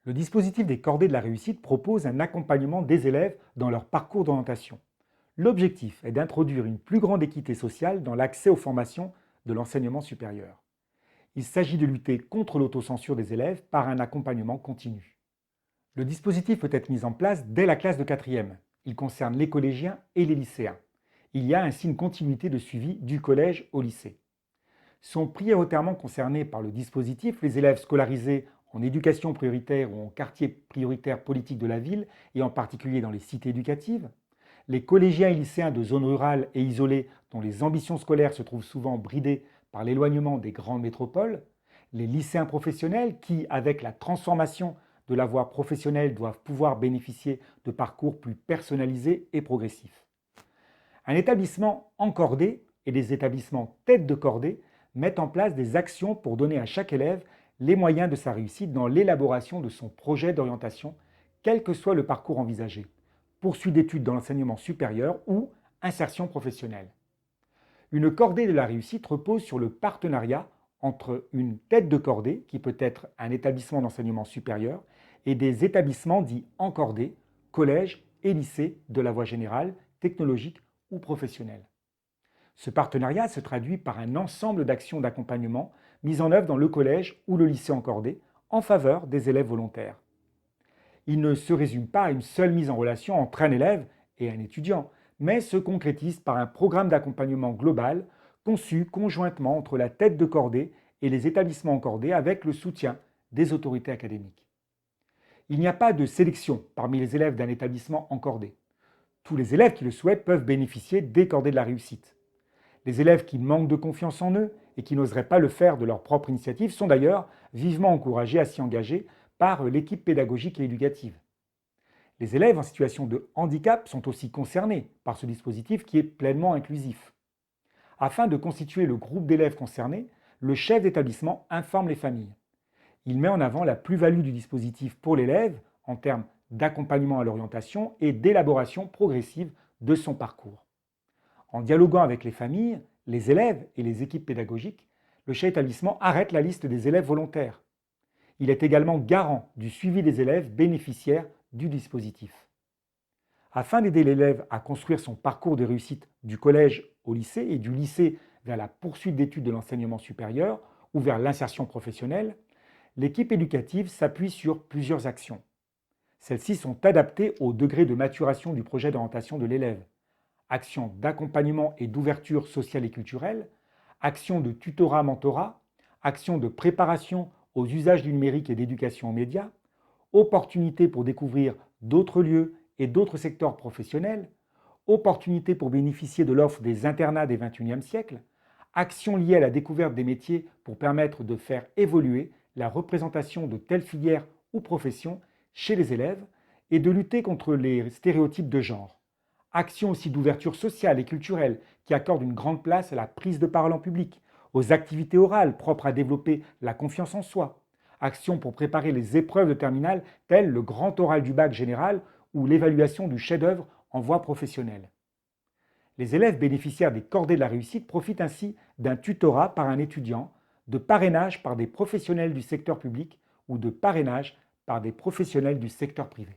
Le dispositif des cordées de la réussite propose un accompagnement des élèves dans leur parcours d'orientation. L'objectif est d'introduire une plus grande équité sociale dans l'accès aux formations de l'enseignement supérieur. Il s'agit de lutter contre l'autocensure des élèves par un accompagnement continu. Le dispositif peut être mis en place dès la classe de quatrième. Il concerne les collégiens et les lycéens. Il y a ainsi une continuité de suivi du collège au lycée. Sont prioritairement concernés par le dispositif les élèves scolarisés en éducation prioritaire ou en quartier prioritaire politique de la ville, et en particulier dans les cités éducatives, les collégiens et lycéens de zones rurales et isolées dont les ambitions scolaires se trouvent souvent bridées par l'éloignement des grandes métropoles, les lycéens professionnels qui, avec la transformation de la voie professionnelle, doivent pouvoir bénéficier de parcours plus personnalisés et progressifs. Un établissement encordé et des établissements tête de cordée mettent en place des actions pour donner à chaque élève les moyens de sa réussite dans l'élaboration de son projet d'orientation, quel que soit le parcours envisagé, poursuite d'études dans l'enseignement supérieur ou insertion professionnelle. Une cordée de la réussite repose sur le partenariat entre une tête de cordée, qui peut être un établissement d'enseignement supérieur, et des établissements dits encordés, collèges et lycées de la voie générale, technologique ou professionnelle. Ce partenariat se traduit par un ensemble d'actions d'accompagnement mises en œuvre dans le collège ou le lycée encordé en faveur des élèves volontaires. Il ne se résume pas à une seule mise en relation entre un élève et un étudiant, mais se concrétise par un programme d'accompagnement global conçu conjointement entre la tête de cordée et les établissements encordés avec le soutien des autorités académiques. Il n'y a pas de sélection parmi les élèves d'un établissement encordé. Tous les élèves qui le souhaitent peuvent bénéficier des cordées de la réussite. Les élèves qui manquent de confiance en eux et qui n'oseraient pas le faire de leur propre initiative sont d'ailleurs vivement encouragés à s'y engager par l'équipe pédagogique et éducative. Les élèves en situation de handicap sont aussi concernés par ce dispositif qui est pleinement inclusif. Afin de constituer le groupe d'élèves concernés, le chef d'établissement informe les familles. Il met en avant la plus-value du dispositif pour l'élève en termes d'accompagnement à l'orientation et d'élaboration progressive de son parcours. En dialoguant avec les familles, les élèves et les équipes pédagogiques, le chef d'établissement arrête la liste des élèves volontaires. Il est également garant du suivi des élèves bénéficiaires du dispositif. Afin d'aider l'élève à construire son parcours de réussite du collège au lycée et du lycée vers la poursuite d'études de l'enseignement supérieur ou vers l'insertion professionnelle, l'équipe éducative s'appuie sur plusieurs actions. Celles-ci sont adaptées au degré de maturation du projet d'orientation de l'élève. Actions d'accompagnement et d'ouverture sociale et culturelle, actions de tutorat-mentorat, actions de préparation aux usages du numérique et d'éducation aux médias, opportunités pour découvrir d'autres lieux et d'autres secteurs professionnels, opportunités pour bénéficier de l'offre des internats des XXIe siècle, actions liées à la découverte des métiers pour permettre de faire évoluer la représentation de telles filières ou professions chez les élèves et de lutter contre les stéréotypes de genre. Actions aussi d'ouverture sociale et culturelle qui accordent une grande place à la prise de parole en public, aux activités orales propres à développer la confiance en soi. Actions pour préparer les épreuves de terminale telles le grand oral du bac général ou l'évaluation du chef-d'œuvre en voie professionnelle. Les élèves bénéficiaires des cordées de la réussite profitent ainsi d'un tutorat par un étudiant, de parrainage par des professionnels du secteur public ou de parrainage par des professionnels du secteur privé.